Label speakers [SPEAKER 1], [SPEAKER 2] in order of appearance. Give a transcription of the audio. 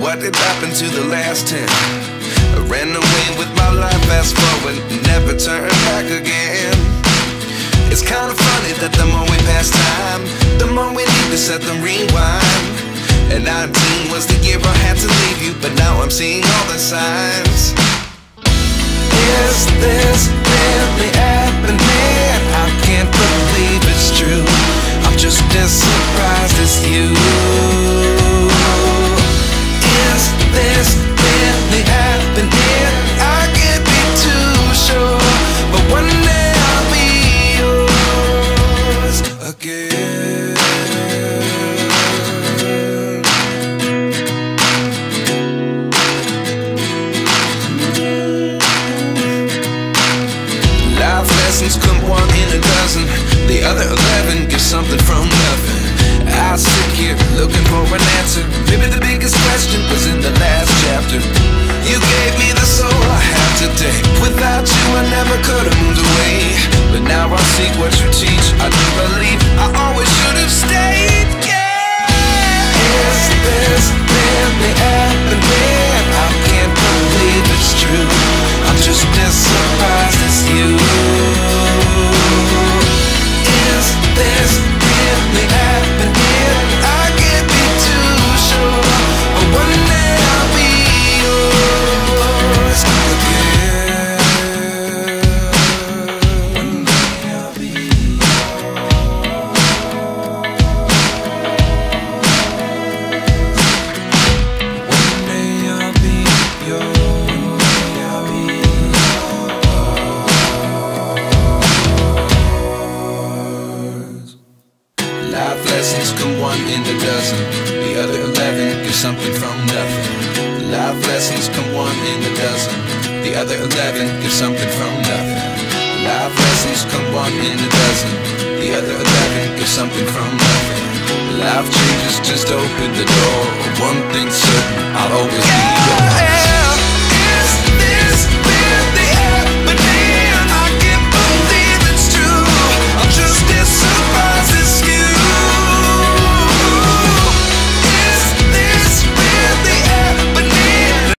[SPEAKER 1] what did happen to the last 10? I ran away with my life, fast forward, never turn back again. It's kinda funny that the more we pass time, the more we need to set the rewind. And 19 was the year I had to leave you, but now I'm seeing all the signs. Is this really happening? I can't believe it's true. I'm just as surprised as you. Is this really happening? I can't be too sure, but one day I'll be yours again. Life lessons come one in a dozen. The other 11 get something from nothing. I sit here looking for an answer. Maybe the biggest question was in the last chapter. You gave me the soul I have today. Without you I never could have moved away. But now I see what you teach. I do believe I always should have stayed. Yeah. Is this really happening? I can't believe it's true. I'm just as surprised as you. Is this really happening? I can't be too sure, but one day I'll be yours again. One day I'll be yours. One day I'll be yours. Life lessons come one in a dozen. The other 11 get something from nothing. Life lessons come one in a dozen. The other 11 get something from nothing. Life lessons come one in a dozen. The other 11 get something from nothing. Life changes just open the door. One thing's certain, I'll always be yours.